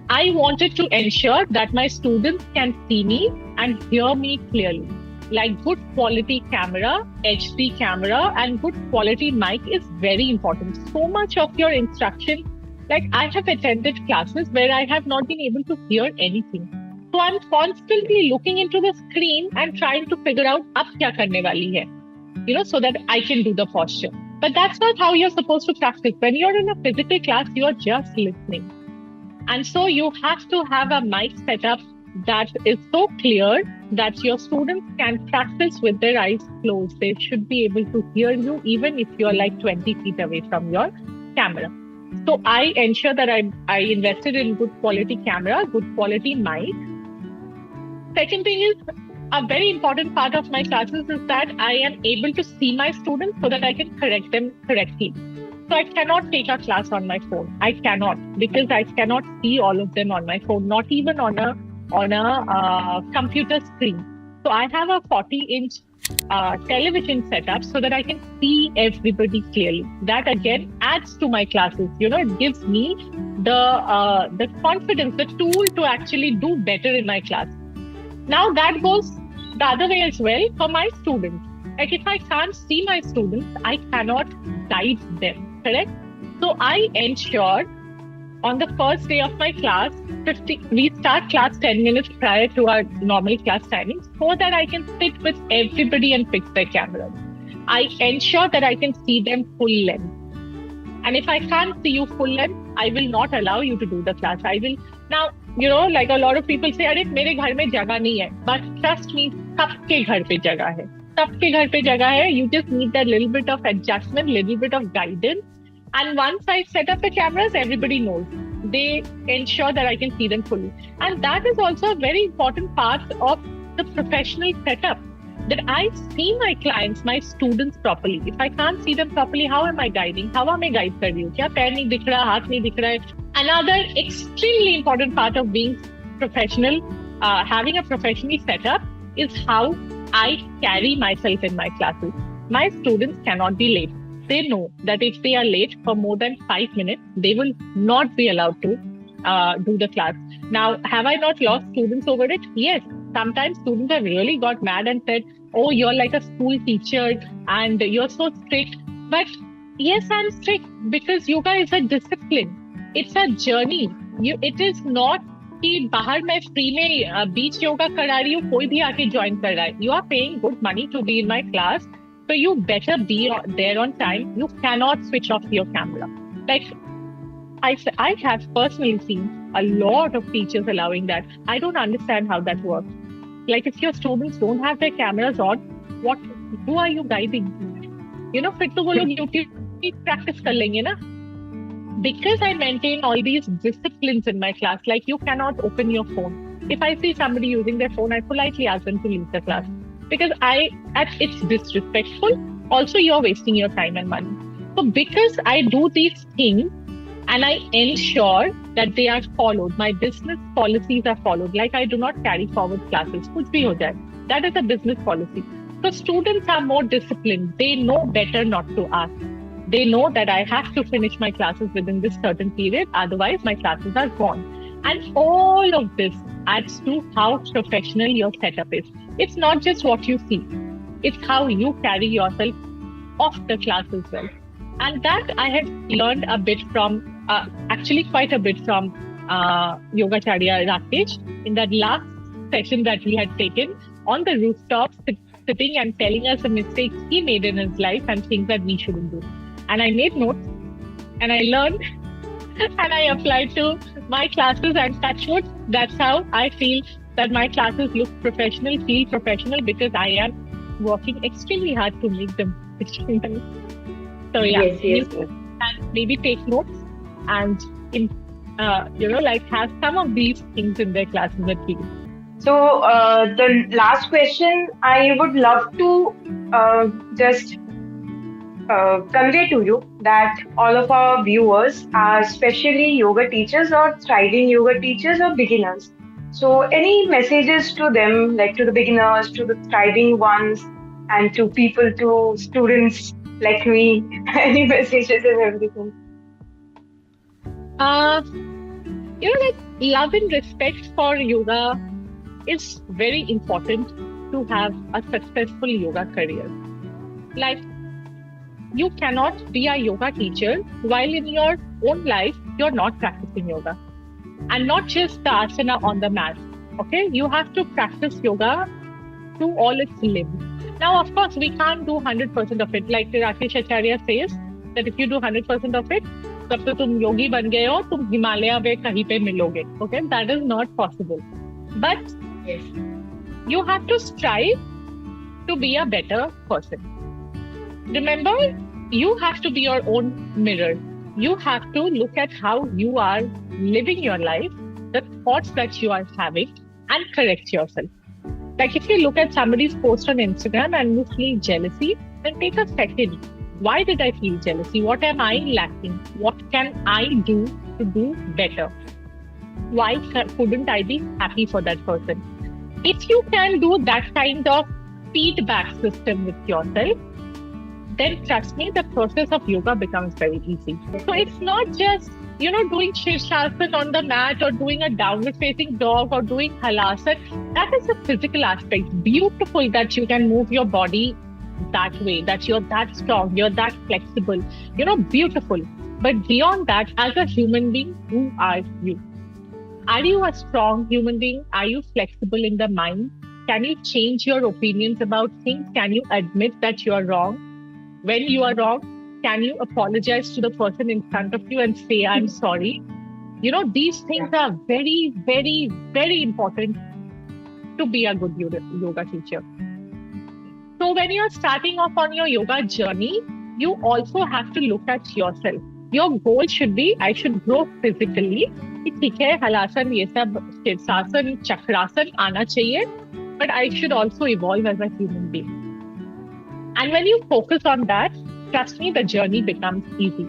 I wanted to ensure that my students can see me and hear me clearly. Like, good quality camera, HD camera, and good quality mic is very important. So much of your instruction, like I have attended classes where I have not been able to hear anything. So I'm constantly looking into the screen and trying to figure out ab kya karne wali hai, so that I can do the posture. But that's not how you're supposed to practice. When you're in a physical class, you're just listening. And so you have to have a mic setup that is so clear that your students can practice with their eyes closed. They should be able to hear you even if you're like 20 feet away from your camera. So I ensure that I invested in good quality camera, good quality mic. Second thing is, a very important part of my classes is that I am able to see my students so that I can correct them correctly. So I cannot take a class on my phone. I cannot, because I cannot see all of them on my phone, not even on a computer screen. So I have a 40-inch television setup so that I can see everybody clearly. That again adds to my classes. It gives me the confidence, the tool to actually do better in my class. Now that goes the other way as well for my students. Like, if I can't see my students, I cannot guide them, correct? So I ensure on the first day of my class, we start class 10 minutes prior to our normal class timing so that I can sit with everybody and fix their cameras. I ensure that I can see them full length. And if I can't see you full length, I will not allow you to do the class. I will now, like a lot of people say, "Arey, mere ghar mein jagah nahi hai." But trust me, sabke ghar pe jagah hai. Sabke ghar pe jagah hai. You just need that little bit of adjustment, little bit of guidance. And once I set up the cameras, everybody knows. They ensure that I can see them fully. And that is also a very important part of the professional setup, that I see my clients, my students properly. If I can't see them properly, how am I guiding? How am I guide kar rahi hu? Kya pair nahi dikh raha, haath nahi dikh raha hai? Another extremely important part of being professional, having a professional setup, is how I carry myself in my classes. My students cannot be late. They know that if they are late for more than 5 minutes, they will not be allowed to do the class. Now, have I not lost students over it? Yes. Sometimes students have really got mad and said, "Oh, you're like a school teacher and you're so strict." But yes, I'm strict because yoga is a discipline. It's a journey. It is not कि बाहर मैं free में बीच योगा करा रही हूँ, कोई भी आके ज्वाइन कर रहा है. You are paying good money to be in my class. So you better be there on time. You cannot switch off your camera. Like, I have personally seen a lot of teachers allowing that. I don't understand how that works. Like, if your students don't have their cameras on, who are you guiding? फिर तो वो लोग YouTube की practice कर लेंगे ना. Because I maintain all these disciplines in my class, like you cannot open your phone. If I see somebody using their phone, I politely ask them to leave the class. Because it's disrespectful. Also, you're wasting your time and money. So because I do these things and I ensure that they are followed, my business policies are followed. Like, I do not carry forward classes. Kuch bhi ho jaye. That is a business policy. So students are more disciplined. They know better not to ask. They know that I have to finish my classes within this certain period. Otherwise, my classes are gone. And all of this adds to how professional your setup is. It's not just what you see. It's how you carry yourself off the class as well. And that I have learned a bit from, actually quite a bit from Yogacharya Rakesh in that last session that we had taken on the rooftop, sitting and telling us the mistakes he made in his life and things that we shouldn't do. And I made notes and I learned and I applied to my classes, and touch wood, that's how I feel that my classes look professional, feel professional, because I am working extremely hard to make them professional. So yeah, yes. And maybe take notes and have some of these things in their classes at least. So, the last question I would love to just convey to you that all of our viewers are especially yoga teachers or thriving yoga teachers or beginners. So, any messages to them, like to the beginners, to the thriving ones, and to people, to students like me, any messages and everything? Uh, that love and respect for yoga is very important to have a successful yoga career. Like, you cannot be a yoga teacher while in your own life you're not practicing yoga. And not just the asana on the mat. Okay, you have to practice yoga to all its limbs. Now, of course, we can't do 100% of it. Like Rakesh Acharya says, that if you do 100% of it, तब तो तुम योगी बन गए हो, तुम हिमालय में कहीं पे मिलोगे. Okay, that is not possible. But Yes. you have to strive to be a better person. Remember, you have to be your own mirror. You have to look at how you are living your life, the thoughts that you are having, and correct yourself. Like if you look at somebody's post on Instagram and you feel jealousy, then take a second. Why did I feel jealousy? What am I lacking? What can I do to do better? Why couldn't I be happy for that person? If you can do that kind of feedback system with yourself, then trust me, the process of yoga becomes very easy. So it's not just, doing Shirshasana on the mat or doing a downward facing dog or doing halasana. That is the physical aspect. Beautiful that you can move your body that way, that you're that strong, you're that flexible, beautiful. But beyond that, as a human being, who are you? Are you a strong human being? Are you flexible in the mind? Can you change your opinions about things? Can you admit that you are wrong? When you are wrong, can you apologize to the person in front of you and say, I'm sorry? These things are very, very, very important to be a good yoga teacher. So when you're starting off on your yoga journey, you also have to look at yourself. Your goal should be, I should grow physically. ठीक है, हलासन, ये सब, शीर्षासन, चक्रासन आना चाहिए, but I should also evolve as a human being. And when you focus on that, trust me, the journey becomes easy.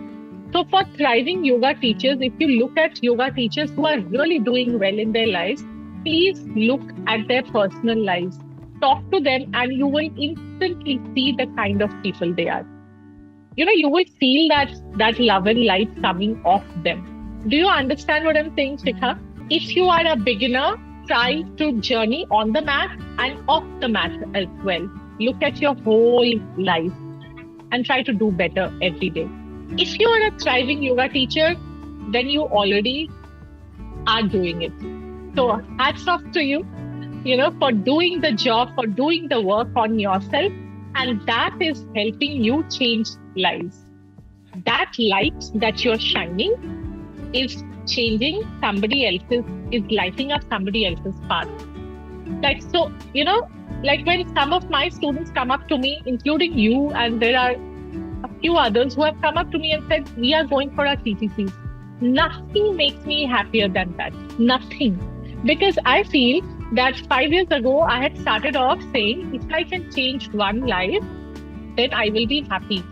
So for thriving yoga teachers, if you look at yoga teachers who are really doing well in their lives, please look at their personal lives. Talk to them and you will instantly see the kind of people they are. You will feel that love and light coming off them. Do you understand what I'm saying, Shikha? If you are a beginner, try to journey on the mat and off the mat as well. Look at your whole life and try to do better every day. If you are a thriving yoga teacher, then you already are doing it. So hats off to you, for doing the job, for doing the work on yourself. And that is helping you change lives. That light that you're shining is changing somebody else's, is lighting up somebody else's path. Like, so, like when some of my students come up to me, including you, and there are a few others who have come up to me and said, we are going for our TTCs. Nothing makes me happier than that. Nothing. Because I feel that 5 years ago, I had started off saying, if I can change one life, then I will be happy.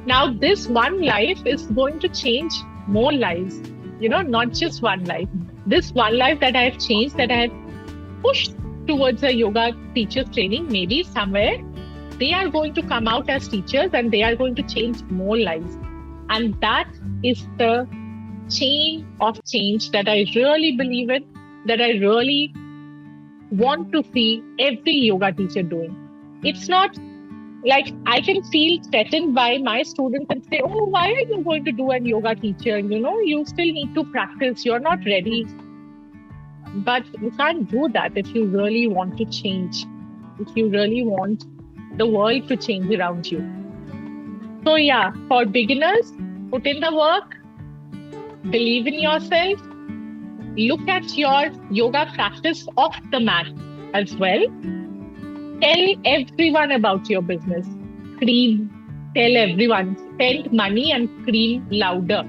Now, this one life is going to change more lives, not just one life. This one life that I have changed, that I have pushed towards a yoga teacher's training, maybe somewhere, they are going to come out as teachers and they are going to change more lives. And that is the chain of change that I really believe in, that I really want to see every yoga teacher doing. It's not like I can feel threatened by my students and say, oh, why are you going to do a yoga teacher? You still need to practice. You're not ready. But you can't do that if you really want to change, if you really want the world to change around you. So yeah, for beginners, put in the work, believe in yourself, look at your yoga practice off the mat as well. Tell everyone about your business. Scream, tell everyone. Spend money and scream louder.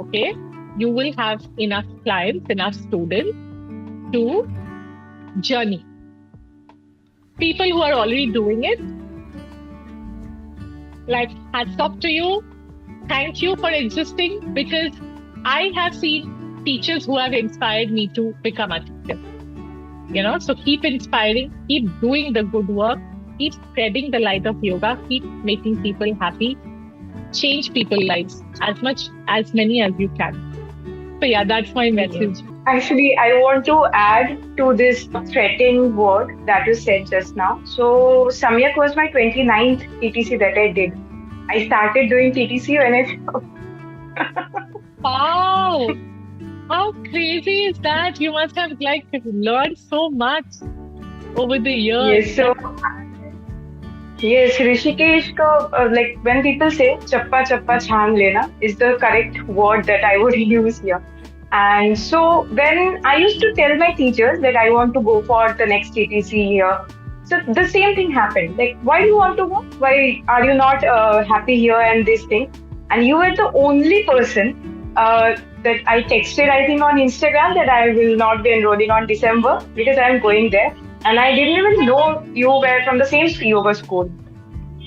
Okay? You will have enough clients, enough students to journey. People who are already doing it, like, hats off to you. Thank you for existing, because I have seen teachers who have inspired me to become a teacher. So keep inspiring, keep doing the good work, keep spreading the light of yoga, keep making people happy, change people's lives as many as you can. So yeah, that's my message. Actually, I want to add to this threatening word that you said just now. So Samyak was my 29th TTC that I did. I started doing TTC when I... Wow! How crazy is that? You must have learned so much over the years. Yes, Rishikesh when people say chappa chappa chhan lena is the correct word that I would use here. And so when I used to tell my teachers that I want to go for the next TTC here, so the same thing happened. Like, why do you want to go? Why are you not happy here and this thing? And you were the only person that I texted, I think, on Instagram that I will not be enrolling on December because I am going there. And I didn't even know you were from the same yoga school.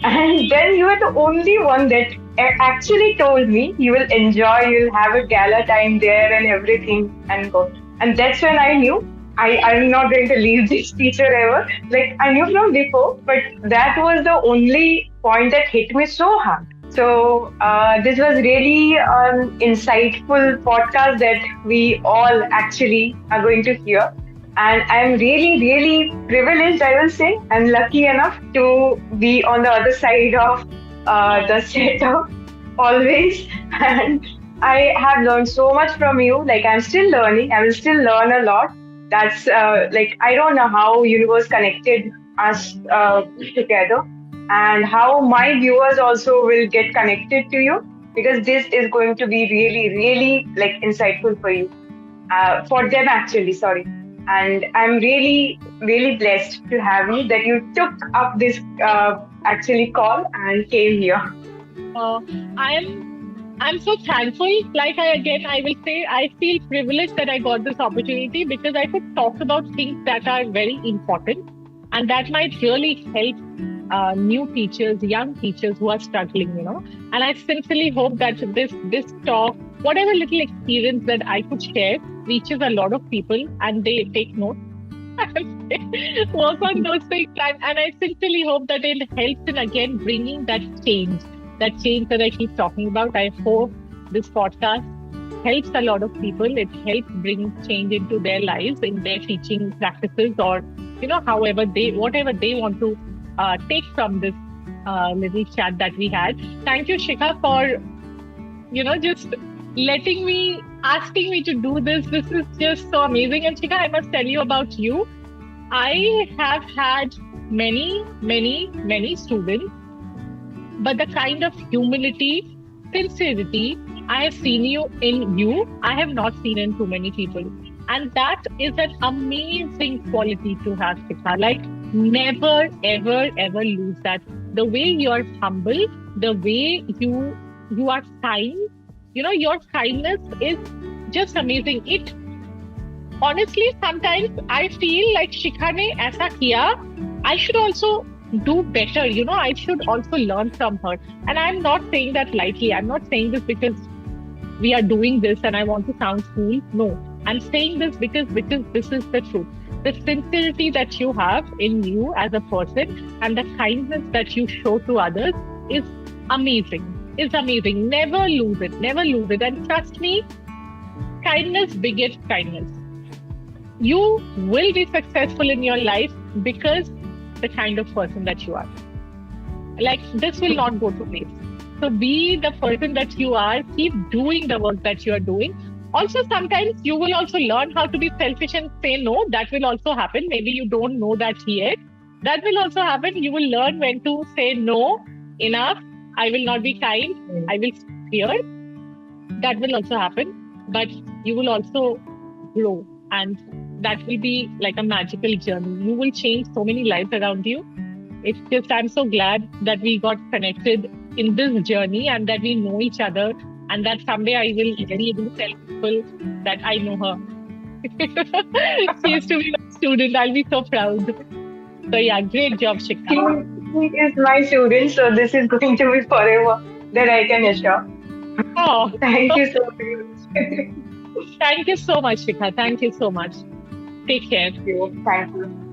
And then you were the only one that actually told me you will enjoy, you'll have a gala time there and everything and go. And that's when I knew I'm not going to leave this teacher ever. Like, I knew from before, but that was the only point that hit me so hard. So this was really an insightful podcast that we all actually are going to hear. And I'm really, really privileged, I will say. I'm lucky enough to be on the other side of the setup always. And I have learned so much from you. Like, I'm still learning. I will still learn a lot. That's I don't know how universe connected us together, and how my viewers also will get connected to you, because this is going to be really, really insightful for you, for them actually. Sorry. And I'm really, really blessed to have you, that you took up this actually call and came here. I'm so thankful. I will say, I feel privileged that I got this opportunity, because I could talk about things that are very important and that might really help new teachers, young teachers who are struggling, And I sincerely hope that this talk, whatever little experience that I could share, reaches a lot of people and they take note. Work on those things. And I sincerely hope that it helps in, again, bringing that change that I keep talking about. I hope this podcast helps a lot of people. It helps bring change into their lives, in their teaching practices, or, whatever they want to take from this little chat that we had. Thank you, Shikha, for, just asking me to do this. This is just so amazing. And Shikha, I must tell you about you. I have had many, many, many students, but the kind of humility, sincerity I have seen in you, I have not seen in too many people. And that is an amazing quality to have, Shikha. Never, ever, ever lose that. The way you are humble, the way you are kind, your kindness is just amazing. It honestly, sometimes I feel like Shikha ne aisa kiya, I should also do better. I should also learn from her. And I'm not saying that lightly. I'm not saying this because we are doing this and I want to sound cool. No, I'm saying this because this is the truth. The sincerity that you have in you as a person and the kindness that you show to others is amazing. It's amazing. Never lose it. Never lose it. And trust me, kindness begets kindness. You will be successful in your life because the kind of person that you are. This will not go to waste. So be the person that you are. Keep doing the work that you are doing. Also, sometimes you will also learn how to be selfish and say no. That will also happen. Maybe you don't know that yet. That will also happen. You will learn when to say no. Enough. I will not be kind. I will fear. That will also happen. But you will also grow. And that will be like a magical journey. You will change so many lives around you. It's just, I'm so glad that we got connected in this journey and that we know each other, and that someday I will be able to tell people that I know her. She used to be my student. I'll be so proud. So yeah, great job, Shikha. He is my student, so this is going to be forever. That I can assure. Oh, Thank you so much. thank you so much, Shikha. Thank you so much. Take care. Thank you. Thank you.